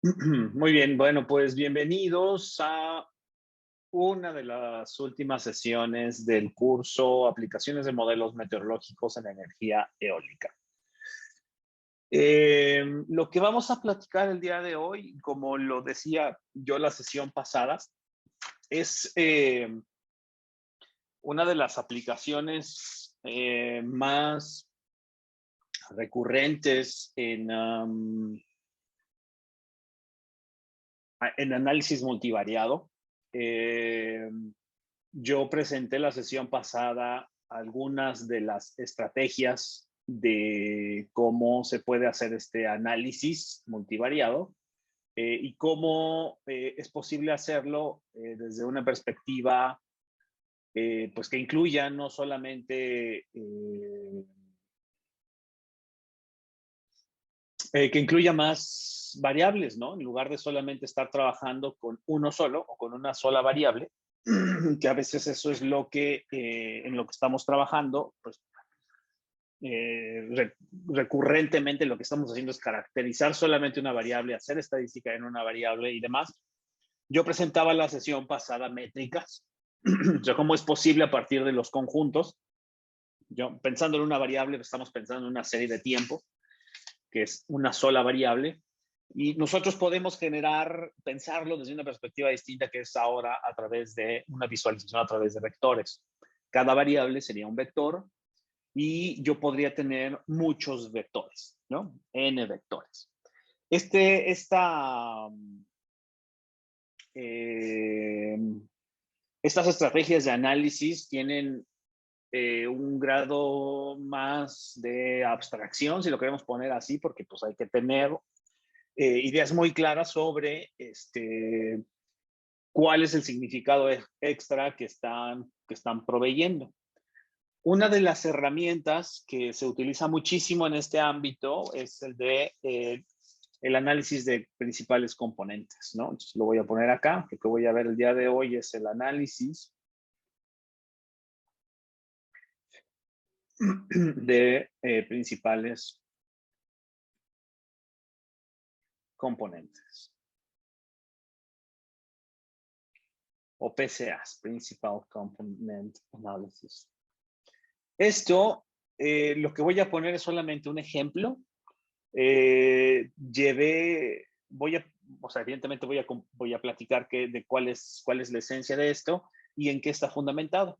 Muy bien, bueno, pues bienvenidos a una de las últimas sesiones del curso Aplicaciones de Modelos Meteorológicos en Energía Eólica. Lo que vamos a platicar el día de hoy, como lo decía yo la sesión pasada, es una de las aplicaciones más recurrentes en análisis multivariado. Eh, yo presenté la sesión pasada algunas de las estrategias de cómo se puede hacer este análisis multivariado y cómo es posible hacerlo desde una perspectiva pues que incluya no solamente que incluya más variables, ¿no? En lugar de solamente estar trabajando con uno solo o con una sola variable, que a veces eso es lo que en lo que estamos trabajando, pues recurrentemente lo que estamos haciendo es caracterizar solamente una variable, hacer estadística en una variable y demás. Yo presentaba la sesión pasada métricas, o sea, cómo es posible a partir de los conjuntos. Yo pensando en una variable, estamos pensando en una serie de tiempo, que es una sola variable, y nosotros podemos pensarlo desde una perspectiva distinta, que es ahora a través de una visualización a través de vectores. Cada variable sería un vector y yo podría tener muchos vectores, ¿no? N vectores. Eh, estas estrategias de análisis tienen un grado más de abstracción, si lo queremos poner así, porque pues hay que tener ideas muy claras sobre cuál es el significado extra que están proveyendo. Una de las herramientas que se utiliza muchísimo en este ámbito es el análisis de principales componentes, ¿no? Entonces lo voy a poner acá. Lo que voy a ver el día de hoy es el análisis de principales componentes. O PCAs, Principal Component Analysis. Esto, lo que voy a poner es solamente un ejemplo. O sea, evidentemente voy a platicar de cuál es la esencia de esto y en qué está fundamentado.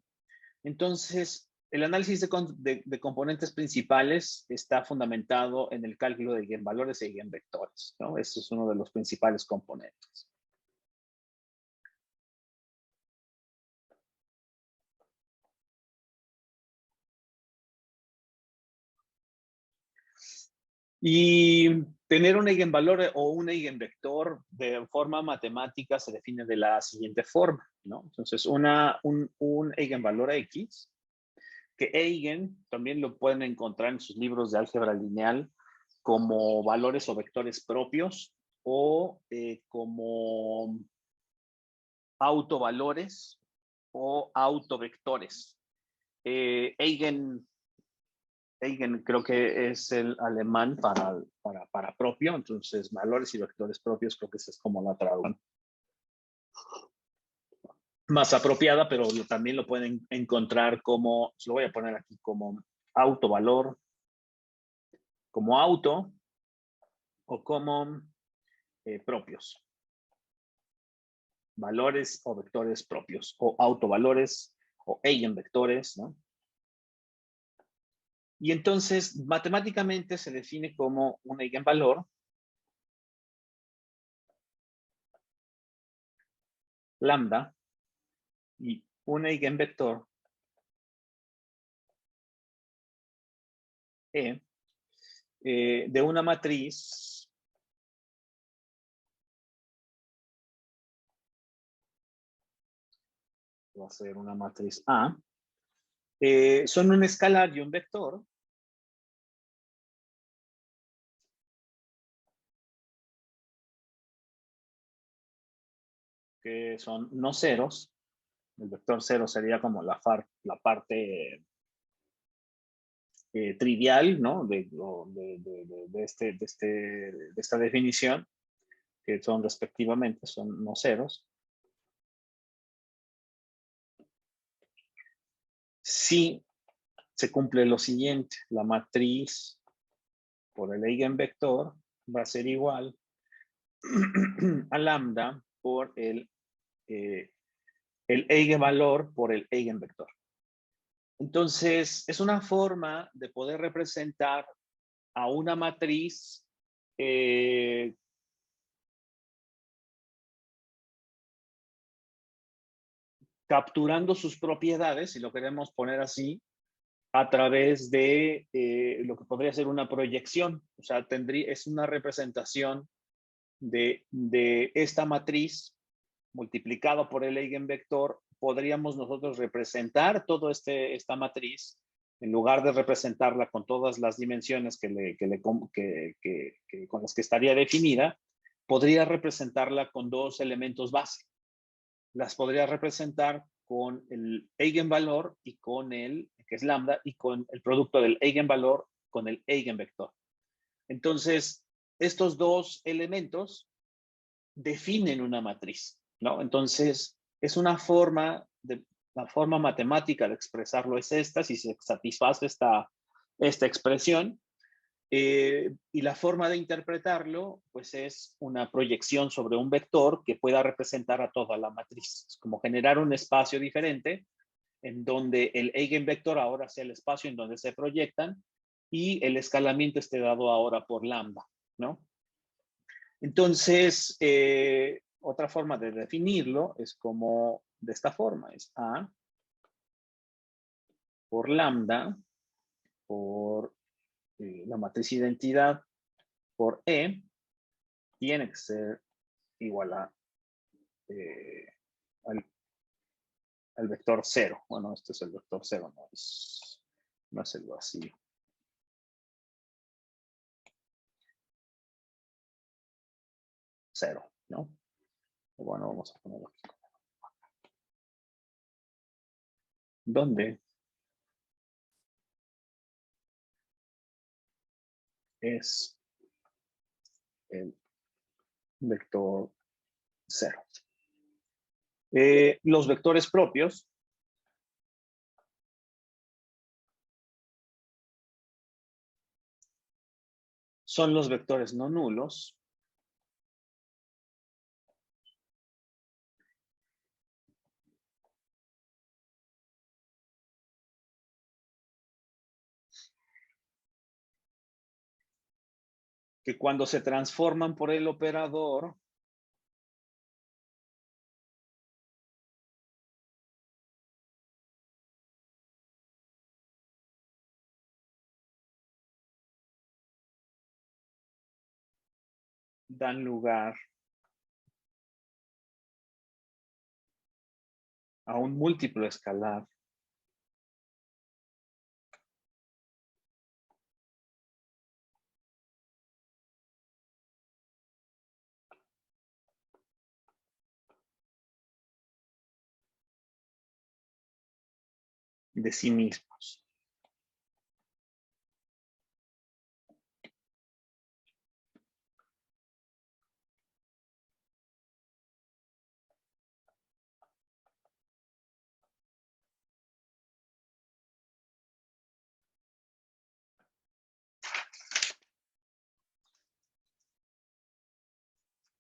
Entonces, el análisis de componentes principales está fundamentado en el cálculo de eigenvalores e eigenvectores, ¿no? Este es uno de los principales componentes. Y tener un eigenvalor o un eigenvector de forma matemática se define de la siguiente forma, ¿no? Entonces, un eigenvalor X, que eigen también lo pueden encontrar en sus libros de álgebra lineal como valores o vectores propios o como autovalores o autovectores. Eigen creo que es el alemán para propio, entonces valores y vectores propios creo que esa es como la traducción más apropiada, pero también lo pueden encontrar como, lo voy a poner aquí como autovalor, como auto o como propios. Valores o vectores propios o autovalores o eigenvectores, ¿no? Y entonces matemáticamente se define como un eigenvalor lambda y un eigenvector E de una matriz va a ser una matriz A, son un escalar y un vector que son no ceros. El vector cero sería como la parte trivial, ¿no? De esta definición, que son respectivamente, son no ceros, si se cumple lo siguiente, la matriz por el eigenvector va a ser igual a lambda por el eigenvalor por el eigenvector. Entonces, es una forma de poder representar a una matriz capturando sus propiedades, si lo queremos poner así, a través de lo que podría ser una proyección. O sea, es una representación de esta matriz multiplicado por el eigenvector. Podríamos nosotros representar toda esta matriz, en lugar de representarla con todas las dimensiones con las que estaría definida, podría representarla con dos elementos base. Las podría representar con el eigenvalor y con que es lambda, y con el producto del eigenvalor con el eigenvector. Entonces, estos dos elementos definen una matriz, ¿no? Entonces, es una forma, la forma matemática de expresarlo es esta, si se satisface esta expresión, y la forma de interpretarlo, pues es una proyección sobre un vector que pueda representar a toda la matriz. Es como generar un espacio diferente en donde el eigenvector ahora sea el espacio en donde se proyectan y el escalamiento esté dado ahora por lambda, ¿no? Entonces, otra forma de definirlo es como de esta forma, es A por lambda por la matriz identidad por E tiene que ser igual a al vector 0. Bueno, este es el vector 0, no es el vacío. 0, ¿no? Bueno, vamos a ponerlo aquí. ¿Dónde es el vector 0? Los vectores propios son los vectores no nulos que cuando se transforman por el operador dan lugar a un múltiplo escalar de sí mismos.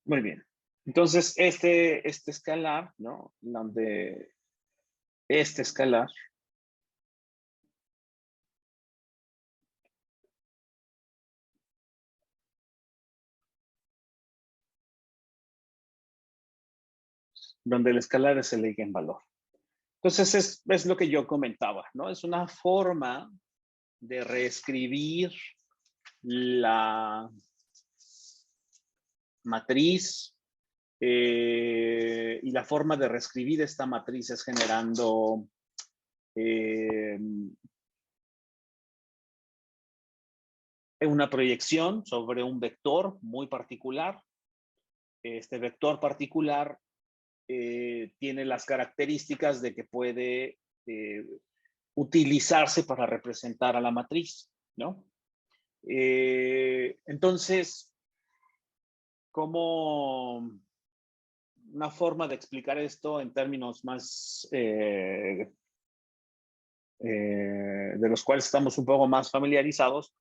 Muy bien. Entonces, este escalar, ¿no? Donde este escalar donde el escalar es el eigenvalor. Entonces, es lo que yo comentaba, ¿no? Es una forma de reescribir la matriz y la forma de reescribir esta matriz es generando una proyección sobre un vector muy particular. Este vector particular tiene las características de que puede utilizarse para representar a la matriz, ¿no? Entonces, como una forma de explicar esto en términos más de los cuales estamos un poco más familiarizados,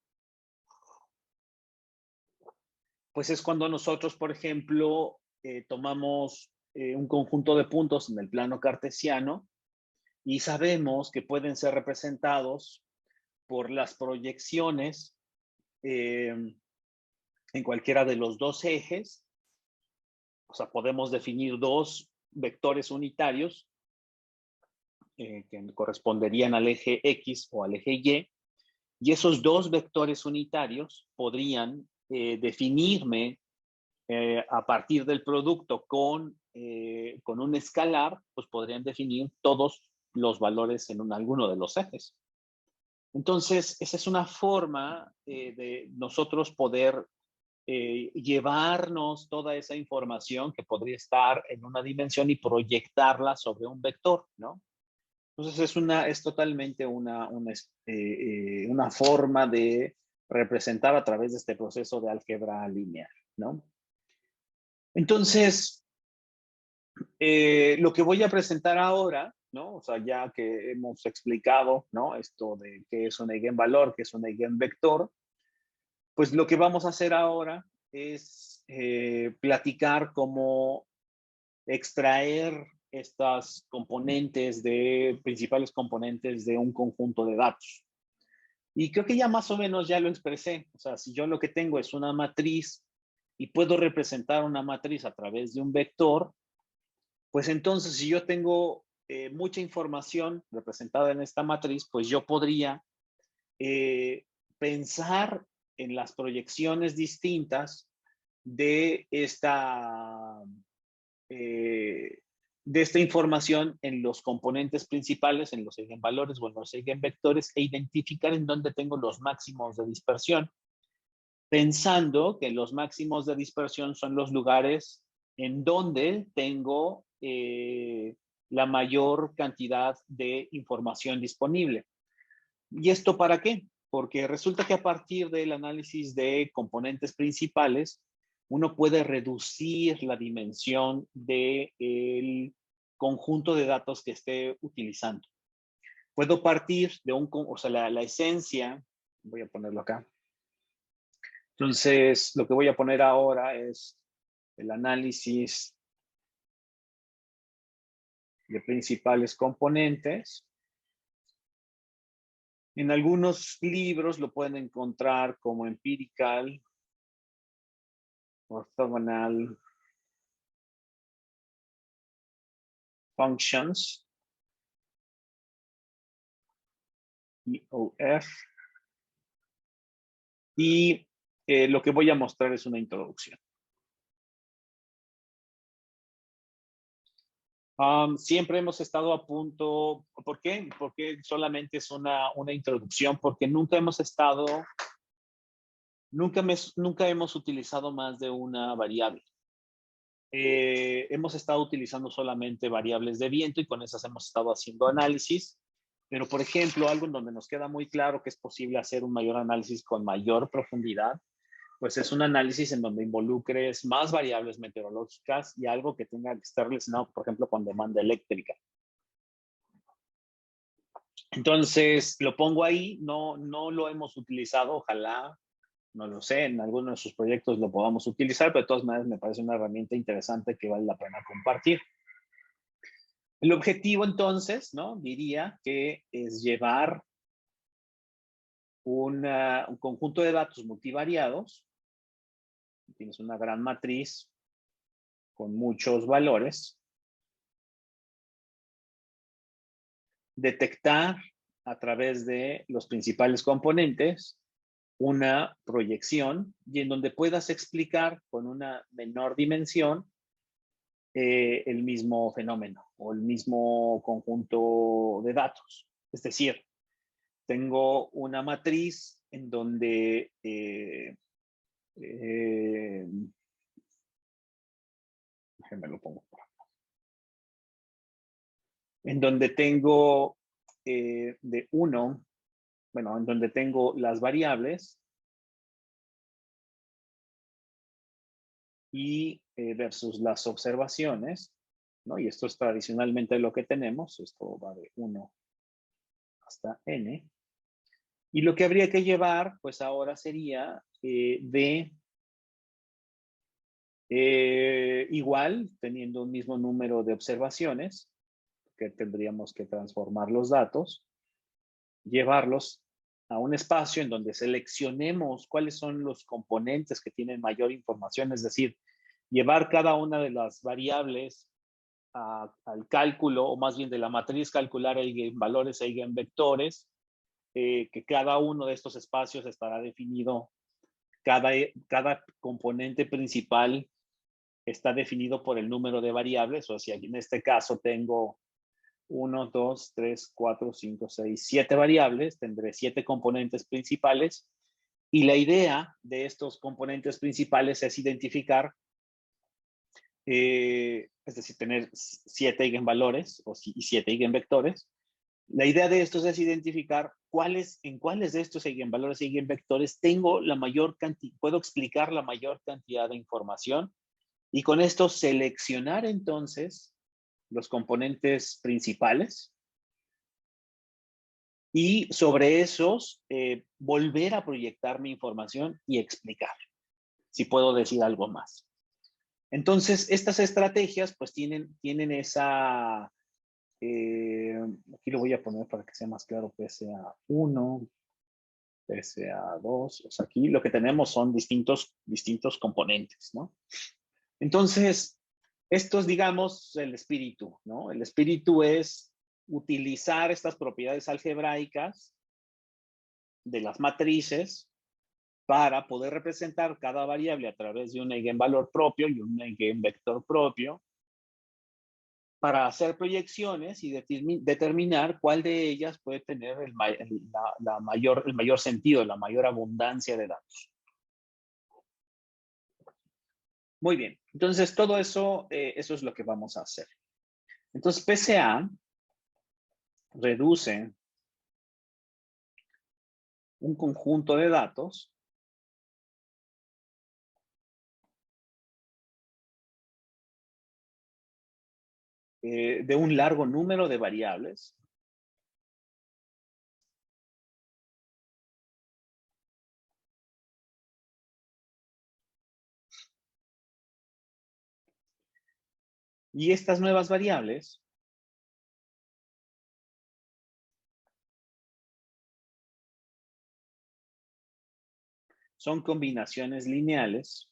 pues es cuando nosotros, por ejemplo, tomamos un conjunto de puntos en el plano cartesiano y sabemos que pueden ser representados por las proyecciones en cualquiera de los dos ejes. O sea, podemos definir dos vectores unitarios que corresponderían al eje X o al eje Y, y esos dos vectores unitarios podrían definirme a partir del producto con un escalar, pues podrían definir todos los valores en alguno de los ejes. Entonces, esa es una forma de nosotros poder llevarnos toda esa información que podría estar en una dimensión y proyectarla sobre un vector, ¿no? Entonces es totalmente una forma de representar a través de este proceso de álgebra lineal, ¿no? Entonces, lo que voy a presentar ahora, ¿no? O sea, ya que hemos explicado, ¿no? Esto de qué es un eigenvalor, qué es un eigenvector, pues lo que vamos a hacer ahora es platicar cómo extraer estas principales componentes de un conjunto de datos. Y creo que ya más o menos ya lo expresé. O sea, si yo lo que tengo es una matriz y puedo representar una matriz a través de un vector, pues entonces si yo tengo mucha información representada en esta matriz, pues yo podría pensar en las proyecciones distintas de esta información en los componentes principales, en los eigenvalores o en los eigenvectores, e identificar en dónde tengo los máximos de dispersión, pensando que los máximos de dispersión son los lugares en donde tengo la mayor cantidad de información disponible. ¿Y esto para qué? Porque resulta que a partir del análisis de componentes principales, uno puede reducir la dimensión del conjunto de datos que esté utilizando. Puedo partir de o sea, la esencia, voy a ponerlo acá. Entonces, lo que voy a poner ahora es el análisis de principales componentes. En algunos libros lo pueden encontrar como empirical, orthogonal functions, EOF. Y lo que voy a mostrar es una introducción. Siempre hemos estado a punto. ¿Por qué? Porque solamente es una introducción, porque nunca hemos utilizado más de una variable. Hemos estado utilizando solamente variables de viento y con esas hemos estado haciendo análisis. Pero, por ejemplo, algo en donde nos queda muy claro que es posible hacer un mayor análisis con mayor profundidad, pues es un análisis en donde involucres más variables meteorológicas y algo que tenga que estar relacionado, por ejemplo, con demanda eléctrica. Entonces, lo pongo ahí, no lo hemos utilizado, ojalá, no lo sé, en alguno de sus proyectos lo podamos utilizar, pero de todas maneras me parece una herramienta interesante que vale la pena compartir. El objetivo entonces, ¿no? Diría que es llevar un conjunto de datos multivariados. Tienes una gran matriz con muchos valores. Detectar a través de los principales componentes una proyección y en donde puedas explicar con una menor dimensión el mismo fenómeno o el mismo conjunto de datos. Es decir, tengo una matriz en donde déjenme lo pongo por acá. En donde tengo de 1, bueno, en donde tengo las variables, y versus las observaciones, ¿no? Y esto es tradicionalmente lo que tenemos. Esto va de 1 hasta n. Y lo que habría que llevar, pues ahora sería igual, teniendo un mismo número de observaciones, que tendríamos que transformar los datos, llevarlos a un espacio en donde seleccionemos cuáles son los componentes que tienen mayor información, es decir, llevar cada una de las variables al cálculo, o más bien de la matriz calcular eigenvalores e eigenvectores, que cada uno de estos espacios estará definido, cada componente principal está definido por el número de variables, o sea, en este caso tengo 1, 2, 3, 4, 5, 6, 7 variables, tendré 7 componentes principales, y la idea de estos componentes principales es identificar, es decir, tener 7 eigenvalores y 7 eigenvectores. La idea de estos es identificar en cuáles de estos eigenvalores y eigenvectores tengo la mayor cantidad, puedo explicar la mayor cantidad de información, y con esto seleccionar entonces los componentes principales y sobre esos volver a proyectar mi información y explicar, si puedo decir algo más. Entonces, estas estrategias pues tienen esa, aquí lo voy a poner para que sea más claro, PSA1, PSA2, o sea, aquí lo que tenemos son distintos componentes, ¿no? Entonces, esto es, digamos, el espíritu, ¿no? El espíritu es utilizar estas propiedades algebraicas de las matrices para poder representar cada variable a través de un eigenvalor propio y un eigenvector propio, para hacer proyecciones y determinar cuál de ellas puede tener el mayor sentido, la mayor abundancia de datos. Muy bien, entonces todo eso, eso es lo que vamos a hacer. Entonces PCA reduce un conjunto de datos de un largo número de variables y estas nuevas variables son combinaciones lineales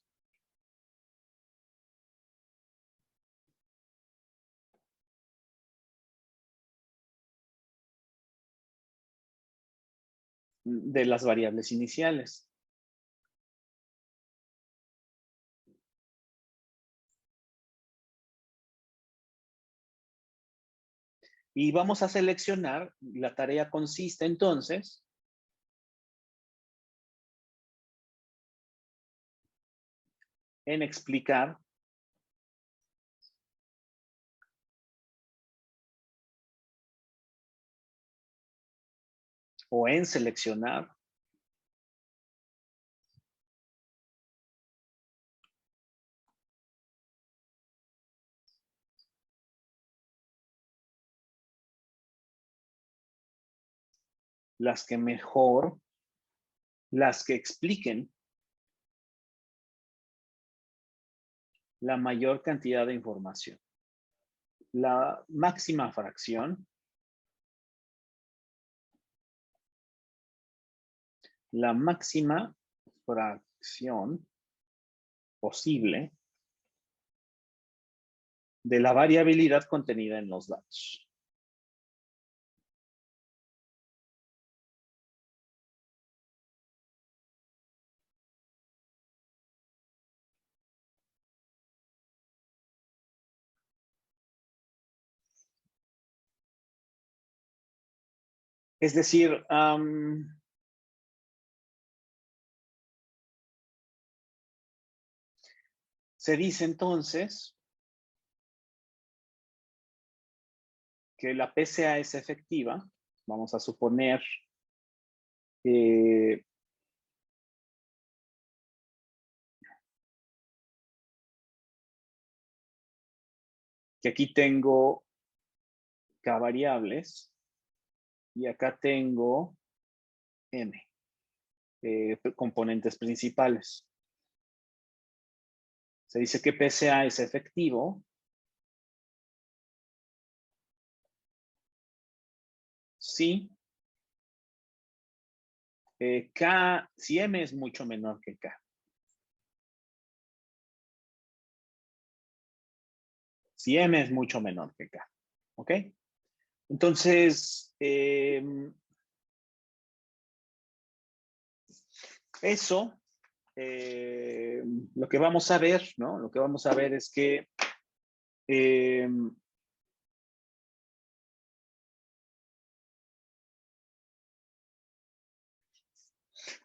de las variables iniciales. Y vamos a seleccionar, la tarea consiste entonces en explicar o en seleccionar las que expliquen la mayor cantidad de información. La máxima fracción, la máxima fracción posible de la variabilidad contenida en los datos. Es decir, se dice entonces que la PCA es efectiva. Vamos a suponer que que aquí tengo K variables y acá tengo M, componentes principales. Se dice que PCA es efectivo si si M es mucho menor que K. Si M es mucho menor que K. ¿Ok? Entonces, eso, lo que vamos a ver, ¿no? Lo que vamos a ver es que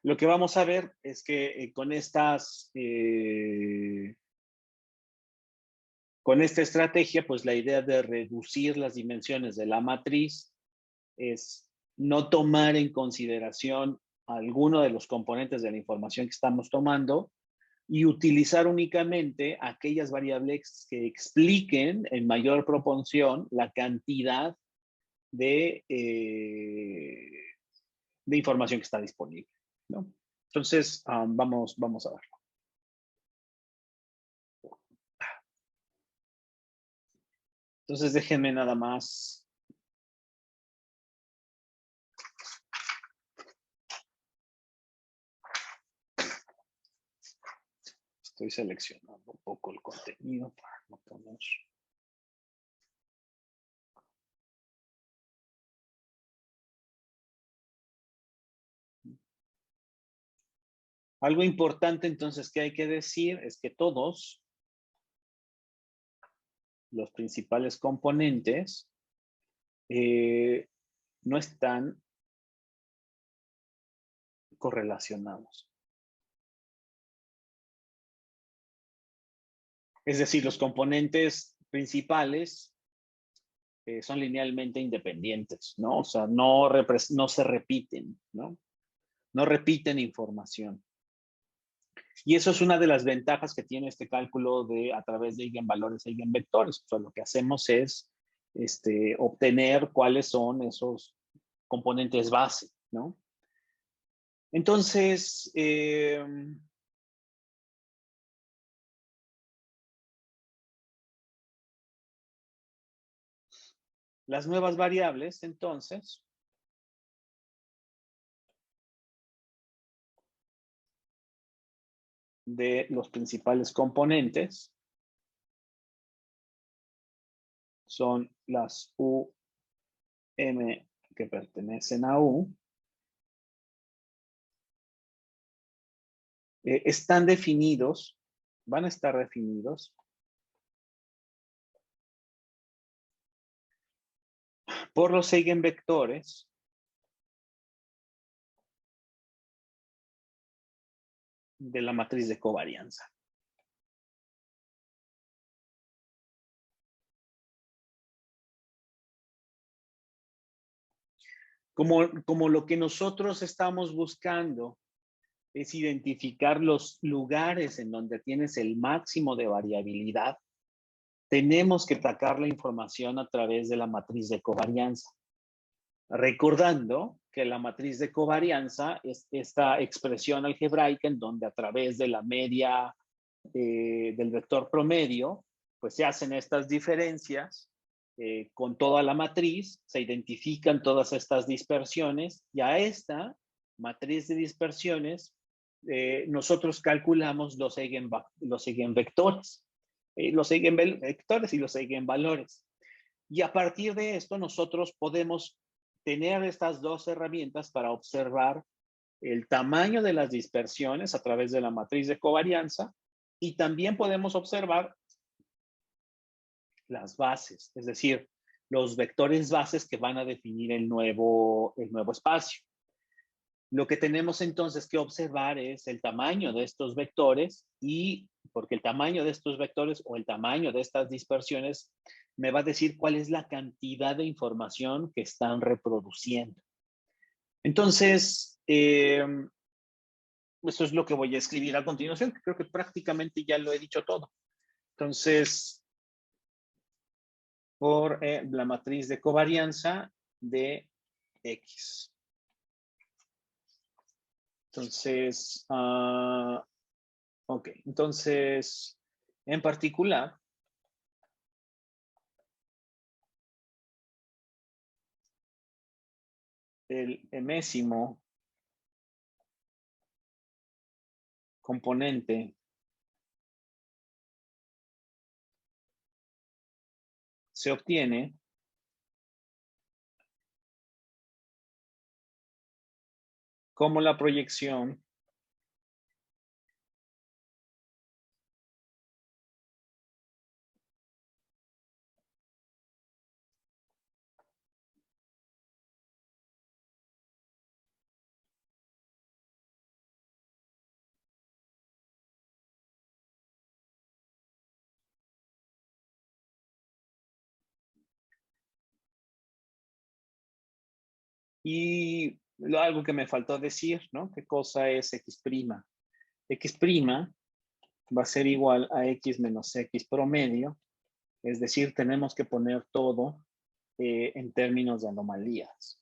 lo que vamos a ver es que con esta estrategia, pues la idea de reducir las dimensiones de la matriz es no tomar en consideración alguno de los componentes de la información que estamos tomando y utilizar únicamente aquellas variables que expliquen en mayor proporción la cantidad de información que está disponible, ¿no? Entonces, vamos a verlo. Entonces, déjenme nada más. Estoy seleccionando un poco el contenido para no poner. Algo importante entonces que hay que decir es que todos los principales componentes no están correlacionados. Es decir, los componentes principales son linealmente independientes, ¿no? O sea, no se repiten, ¿no? No repiten información. Y eso es una de las ventajas que tiene este cálculo a través de eigenvalores e eigenvectores. O sea, lo que hacemos es obtener cuáles son esos componentes base, ¿no? Entonces, las nuevas variables, entonces, de los principales componentes son las U, M que pertenecen a U. Están definidos, van a estar definidos por los eigenvectores de la matriz de covarianza. Como lo que nosotros estamos buscando es identificar los lugares en donde tienes el máximo de variabilidad, tenemos que sacar la información a través de la matriz de covarianza. Recordando que la matriz de covarianza es esta expresión algebraica en donde a través de la media del vector promedio, pues se hacen estas diferencias con toda la matriz, se identifican todas estas dispersiones y a esta matriz de dispersiones nosotros calculamos los eigenvectores, los eigenvectores y los eigenvalores. Y a partir de esto nosotros podemos tener estas dos herramientas para observar el tamaño de las dispersiones a través de la matriz de covarianza y también podemos observar las bases, es decir, los vectores bases que van a definir el nuevo espacio. Lo que tenemos entonces que observar es el tamaño de estos vectores y porque el tamaño de estos vectores o el tamaño de estas dispersiones me va a decir cuál es la cantidad de información que están reproduciendo. Entonces, eso es lo que voy a escribir a continuación. Creo que prácticamente ya lo he dicho todo. Entonces, por la matriz de covarianza de X. Entonces, ok, entonces, en particular, el enésimo componente se obtiene como la proyección y algo que me faltó decir, ¿no? ¿Qué cosa es X'? X' va a ser igual a X menos X promedio, es decir, tenemos que poner todo en términos de anomalías.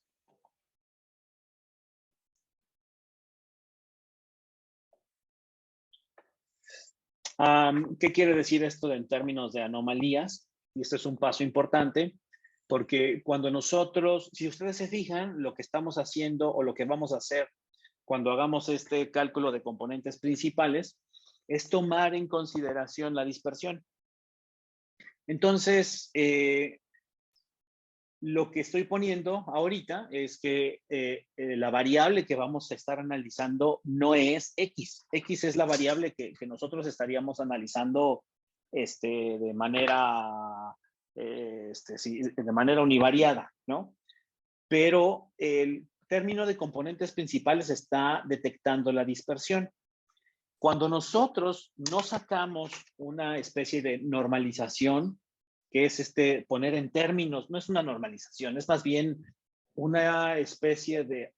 ¿Qué quiere decir esto en términos de anomalías? Y este es un paso importante, porque cuando nosotros, si ustedes se fijan, lo que estamos haciendo o lo que vamos a hacer cuando hagamos este cálculo de componentes principales es tomar en consideración la dispersión. Entonces, lo que estoy poniendo ahorita es que la variable que vamos a estar analizando no es X. X es la variable que nosotros estaríamos analizando de manera, sí, de manera univariada, ¿no? Pero el término de componentes principales está detectando la dispersión. Cuando nosotros no sacamos una especie de normalización, que es poner en términos, no es una normalización, es más bien una especie de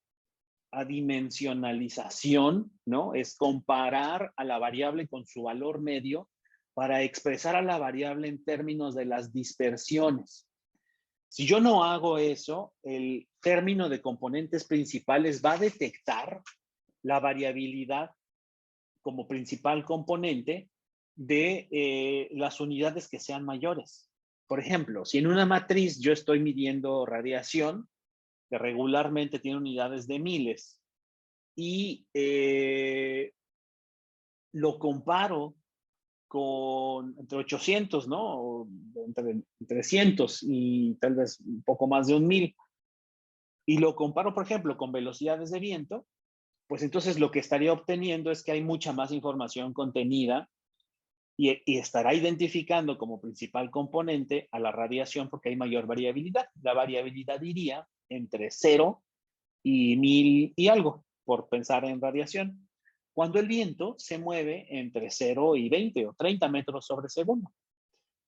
adimensionalización, ¿no? Es comparar a la variable con su valor medio para expresar a la variable en términos de las dispersiones. Si yo no hago eso, el término de componentes principales va a detectar la variabilidad como principal componente de las unidades que sean mayores. Por ejemplo, si en una matriz yo estoy midiendo radiación, que regularmente tiene unidades de miles, y lo comparo con entre 800, ¿no? O entre 300 y tal vez un poco más de 1000. Y lo comparo, por ejemplo, con velocidades de viento, pues entonces lo que estaría obteniendo es que hay mucha más información contenida y estará identificando como principal componente a la radiación porque hay mayor variabilidad. La variabilidad iría entre 0 y 1000 y algo, por pensar en radiación. Cuando el viento se mueve entre 0 y 20 o 30 metros sobre segundo.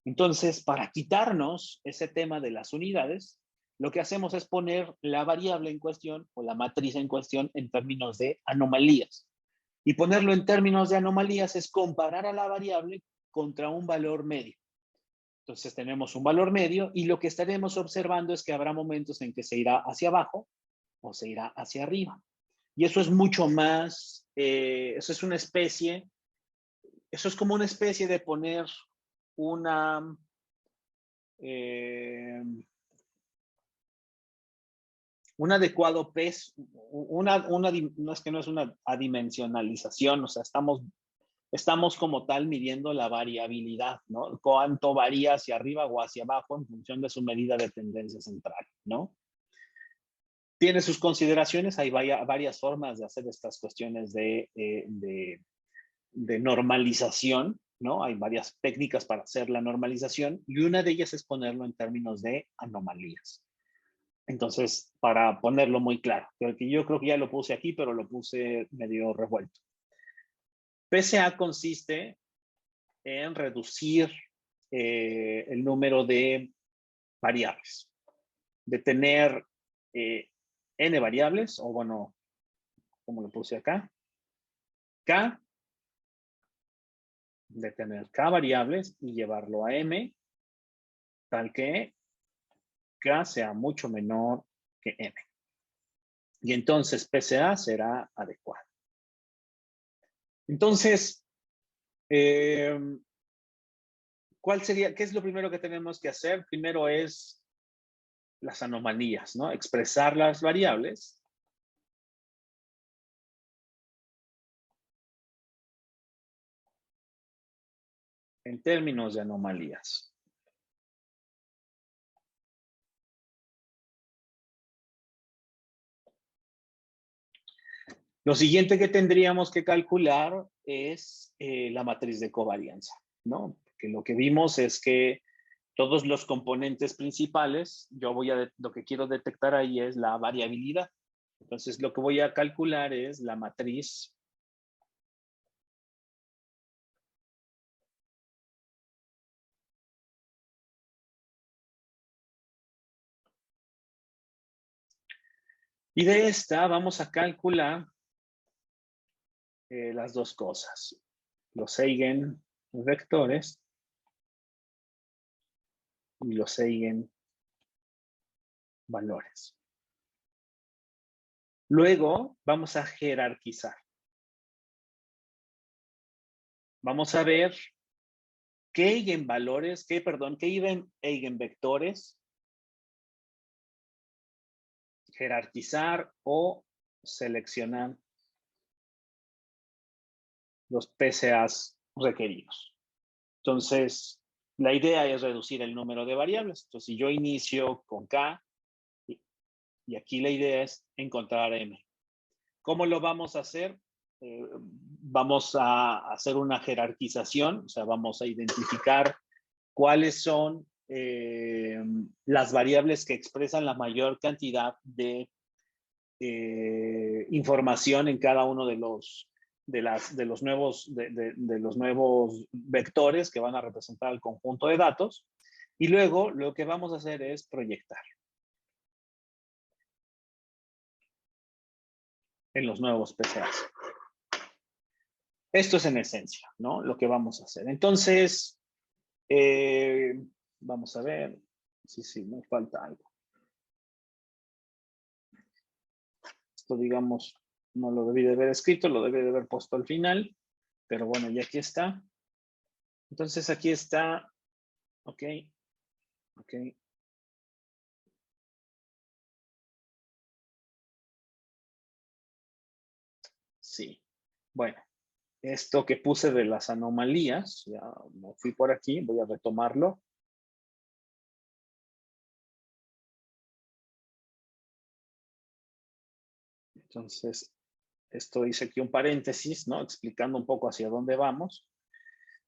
Entonces, para quitarnos ese tema de las unidades, lo que hacemos es poner la variable en cuestión o la matriz en cuestión en términos de anomalías. Y ponerlo en términos de anomalías es comparar a la variable contra un valor medio. Entonces tenemos un valor medio y lo que estaremos observando es que habrá momentos en que se irá hacia abajo o se irá hacia arriba. Y eso es mucho más, eso es una especie, eso es como una especie de poner una, eh, un adecuado peso, no es que no es una adimensionalización, o sea, estamos como tal midiendo la variabilidad, ¿no? Cuánto varía hacia arriba o hacia abajo en función de su medida de tendencia central, ¿no? Tiene sus consideraciones, hay varias formas de hacer estas cuestiones de normalización, ¿no? Hay varias técnicas para hacer la normalización y una de ellas es ponerlo en términos de anomalías. Entonces, para ponerlo muy claro, que yo creo que ya lo puse aquí, pero lo puse medio revuelto. PSA consiste en reducir el número de variables, de tener n variables, o bueno, como lo puse acá, k, de tener k variables y llevarlo a m, tal que K sea mucho menor que M. Y entonces PCA será adecuado. Entonces, ¿cuál sería? ¿Qué es lo primero que tenemos que hacer? Primero es las anomalías, ¿no? Expresar las variables en términos de anomalías. Lo siguiente que tendríamos que calcular es la matriz de covarianza, ¿no? Porque lo que vimos es que todos los componentes principales, lo que quiero detectar ahí es la variabilidad. Entonces, lo que voy a calcular es la matriz y de esta vamos a calcular las dos cosas, los eigenvectores y los eigenvalores. Luego vamos a jerarquizar. Vamos a ver qué eigenvalores, qué eigenvectores jerarquizar o seleccionar los PCAs requeridos. Entonces, la idea es reducir el número de variables. Entonces, si yo inicio con K, y aquí la idea es encontrar M. ¿Cómo lo vamos a hacer? Vamos a hacer una jerarquización, o sea, vamos a identificar cuáles son las variables que expresan la mayor cantidad de información en cada uno de los nuevos vectores que van a representar el conjunto de datos. Y luego lo que vamos a hacer es proyectar en los nuevos PCAs. Esto es en esencia, ¿no? Lo que vamos a hacer. Entonces, vamos a ver. Sí, me falta algo. Esto, digamos, no lo debí de haber escrito, lo debí de haber puesto al final. Pero bueno, ya aquí está. Entonces, aquí está. Ok. Sí. Bueno, esto que puse de las anomalías, ya me fui por aquí, voy a retomarlo. Entonces, esto hice aquí un paréntesis, ¿no? Explicando un poco hacia dónde vamos.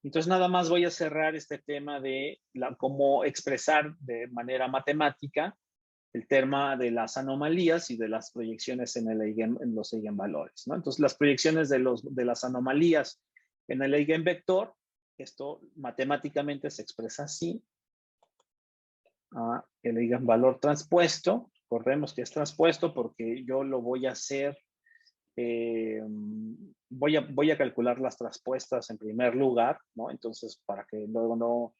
Entonces, nada más voy a cerrar este tema de cómo expresar de manera matemática el tema de las anomalías y de las proyecciones en los eigenvalores, ¿no? Entonces, las proyecciones de las anomalías en el eigenvector, esto matemáticamente se expresa así. El eigenvalor transpuesto, recordemos que es transpuesto porque yo lo voy a hacer, voy a calcular las transpuestas en primer lugar, ¿no? Entonces, para que luego no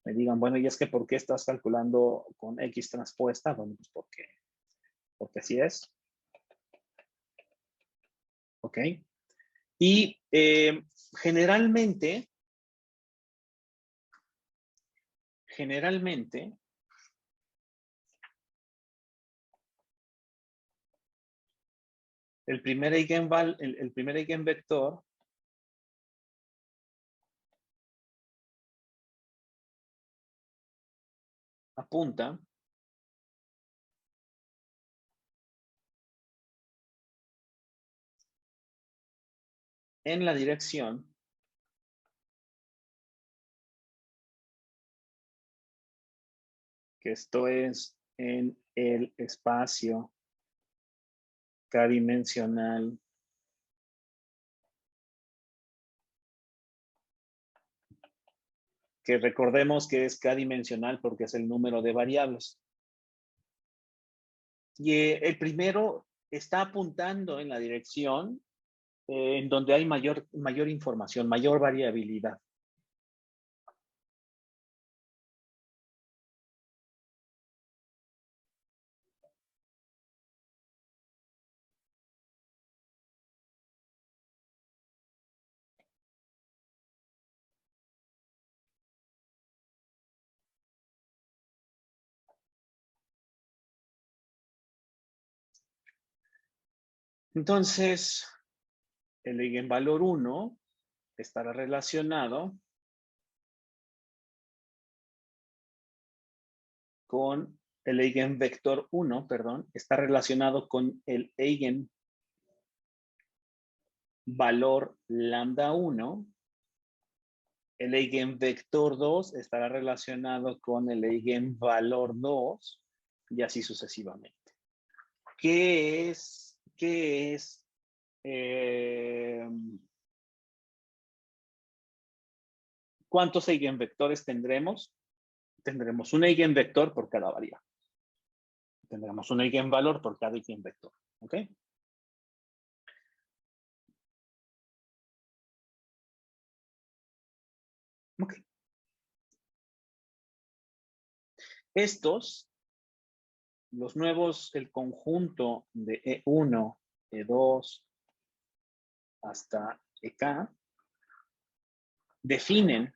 me digan, bueno, y es que ¿por qué estás calculando con X transpuesta? Bueno, pues porque así es. ¿Ok? Y generalmente, el primer eigenvector apunta en la dirección que esto es en el espacio k-dimensional que recordemos que es k-dimensional porque es el número de variables. Y el primero está apuntando en la dirección en donde hay mayor información, mayor variabilidad. Entonces, el eigenvalor 1 estará relacionado con el eigenvector 1, perdón, está relacionado con el eigenvalor lambda 1. El eigenvector 2 estará relacionado con el eigenvalor 2 y así sucesivamente. Eh, ¿Cuántos eigenvectores tendremos? Tendremos un eigenvector por cada variable. Tendremos un eigenvalor por cada eigenvector. ¿Ok? Ok. Estos, los nuevos, el conjunto de E1, E2 hasta EK, definen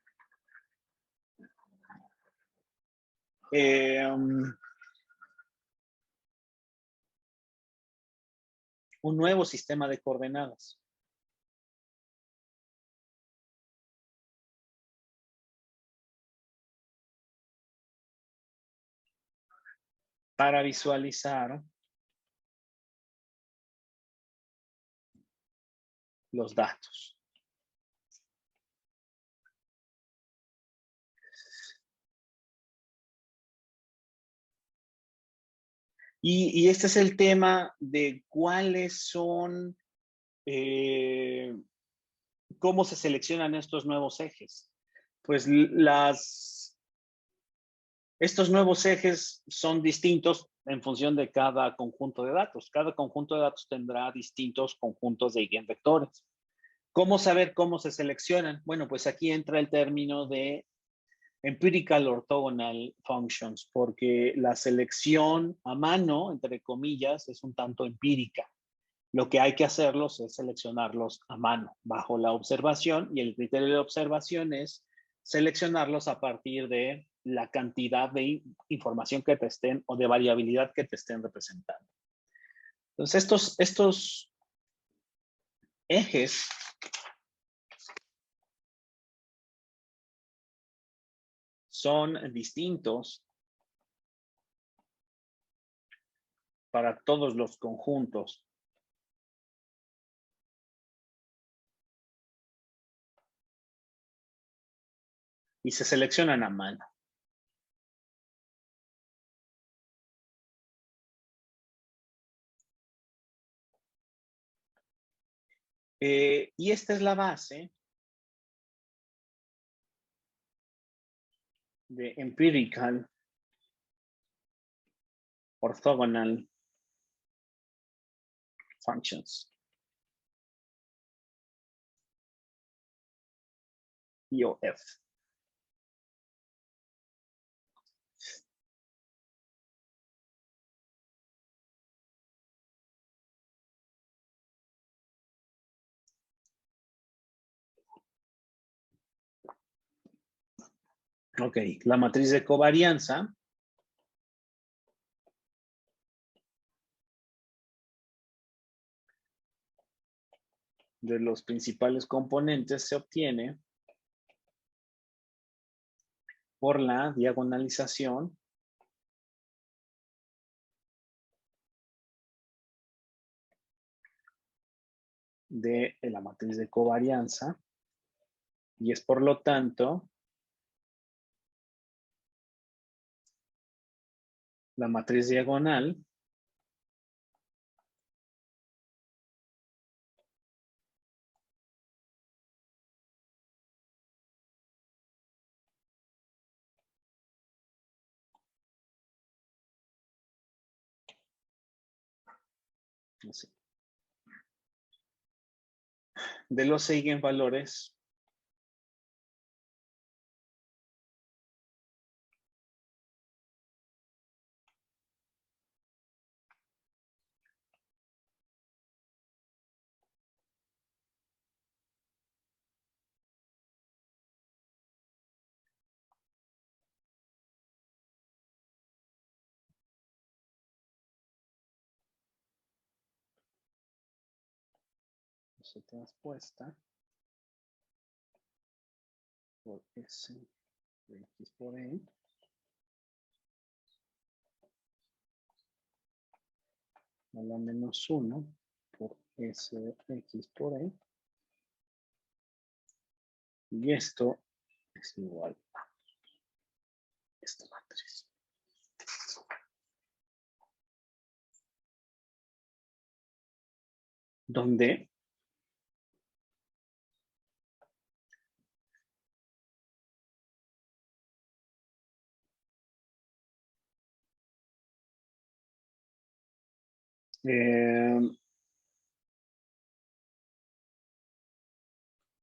un nuevo sistema de coordenadas. Para visualizar los datos. Y este es el tema de cuáles son, cómo se seleccionan estos nuevos ejes. Pues estos nuevos ejes son distintos en función de cada conjunto de datos. Cada conjunto de datos tendrá distintos conjuntos de eigenvectores. ¿Cómo saber cómo se seleccionan? Bueno, pues aquí entra el término de empirical orthogonal functions, porque la selección a mano, entre comillas, es un tanto empírica. Lo que hay que hacerlos es seleccionarlos a mano, bajo la observación, y el criterio de observación es seleccionarlos a partir de la cantidad de información que te estén o de variabilidad que te estén representando. Entonces, estos ejes son distintos para todos los conjuntos. Y se seleccionan a mano. Y esta es la base de empirical orthogonal functions. IOF. Ok, la matriz de covarianza de los principales componentes se obtiene por la diagonalización de la matriz de covarianza y es por lo tanto la matriz diagonal así, de los eigenvalores S transpuesta por S de X por E a la menos 1 por S de X por E. Y esto es igual a esta matriz. Donde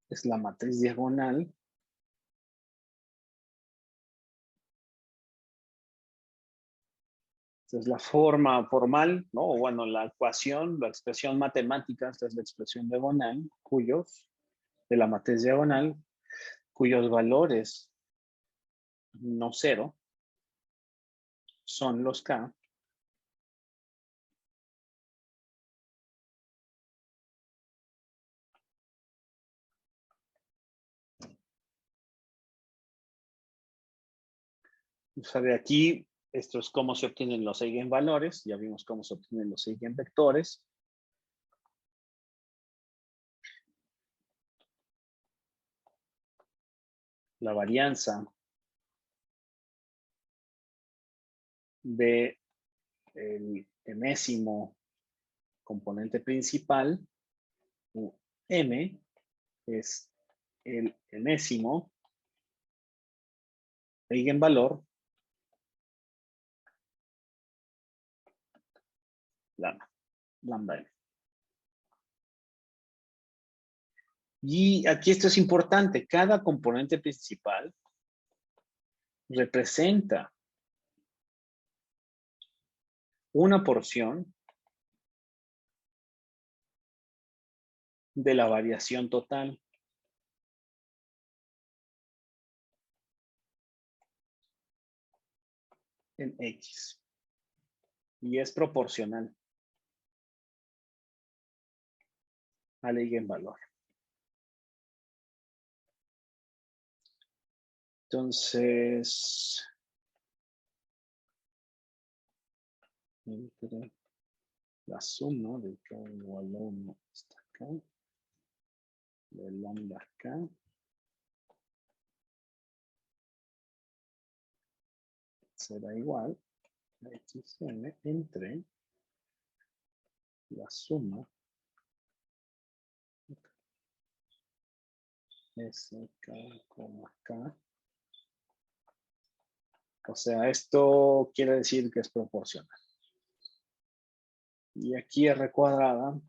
es la matriz diagonal esta es la forma formal, ¿no? O bueno, la ecuación, la expresión matemática, esta es la expresión diagonal, de la matriz diagonal, cuyos valores no cero son los K. O sea, de aquí, esto es cómo se obtienen los eigenvalores. Ya vimos cómo se obtienen los eigenvectores. La varianza de el enésimo componente principal, M, es el enésimo eigenvalor lambda n. Y aquí esto es importante, cada componente principal representa una porción de la variación total. En X. Y es proporcional al eigenvalor. Entonces, entre la suma de K igual a 1 hasta acá, de lambda K, será igual a XN entre la suma SK, K. O sea, esto quiere decir que es proporcional. Y aquí R cuadrada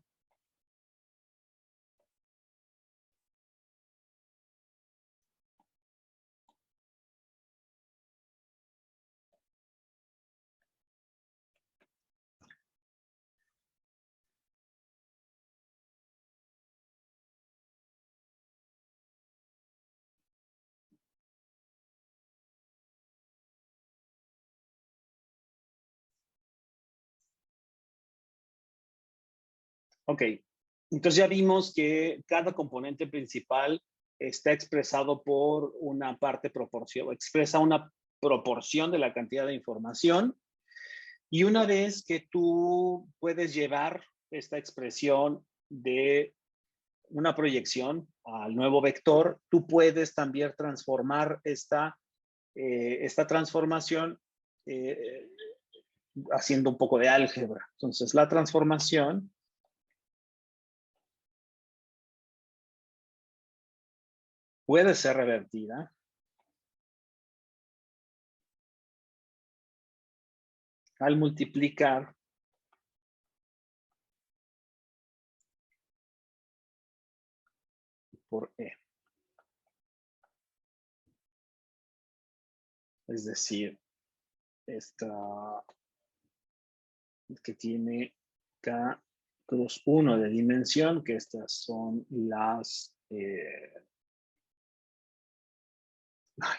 Ok, entonces ya vimos que cada componente principal está expresado por una parte proporción, expresa una proporción de la cantidad de información. Y una vez que tú puedes llevar esta expresión de una proyección al nuevo vector, tú puedes también transformar esta transformación haciendo un poco de álgebra. Entonces, la transformación puede ser revertida al multiplicar por E. Es decir, esta que tiene K cruz 1 de dimensión, que estas son las...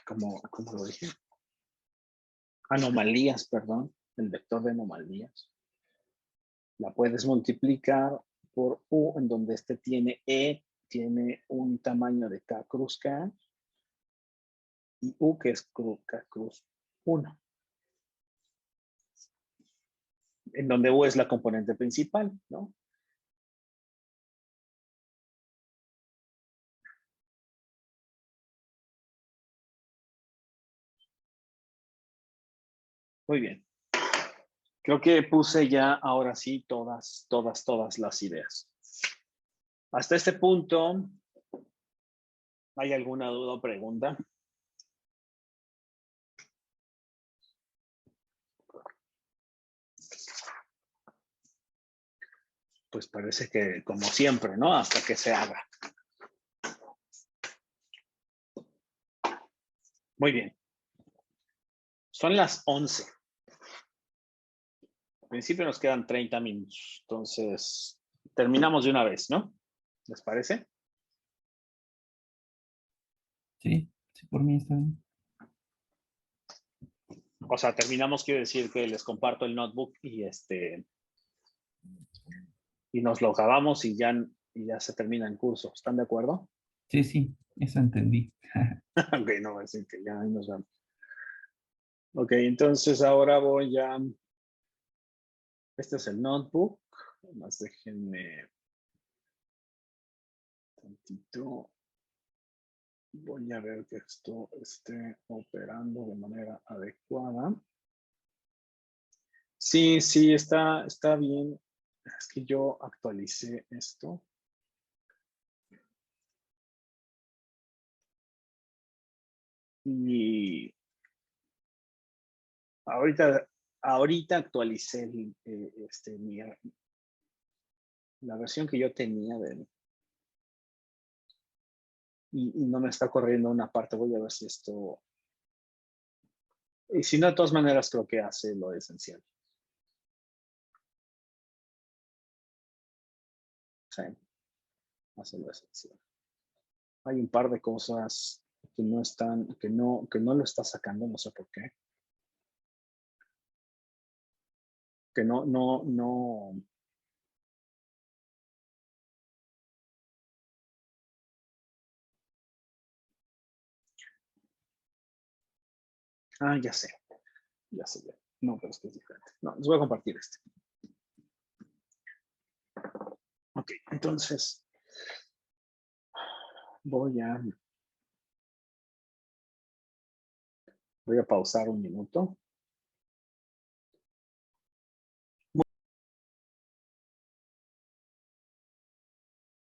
¿cómo lo dije? Anomalías, perdón, el vector de anomalías. La puedes multiplicar por U, en donde este tiene E, tiene un tamaño de K cruz K, y U que es K cruz 1. En donde U es la componente principal, ¿no? Muy bien. Creo que puse ya ahora sí todas las ideas. Hasta este punto, ¿hay alguna duda o pregunta? Pues parece que como siempre, ¿no? Hasta que se haga. Muy bien. Son las 11. Al principio nos quedan 30 minutos. Entonces, terminamos de una vez, ¿no? ¿Les parece? Sí, sí, por mí está bien. O sea, terminamos, quiere decir que les comparto el notebook y y nos lo acabamos y ya se termina el curso. ¿Están de acuerdo? Sí, sí, eso entendí. Ok, no, así que ya ahí nos vemos. Ok, entonces ahora voy a... Este es el notebook. Más déjenme tantito. Voy a ver que esto esté operando de manera adecuada. Sí, sí, está bien. Es que yo actualicé esto. Y ahorita actualicé la versión que yo tenía y no me está corriendo una parte. Voy a ver si esto... Y si no, de todas maneras creo que hace lo esencial. Sí, hace lo esencial. Hay un par de cosas que no están, que no lo está sacando, no sé por qué. Que no. Ah, ya sé. Ya sé. Ya. No, pero es que es diferente. No, les voy a compartir este. Ok, entonces voy a pausar un minuto.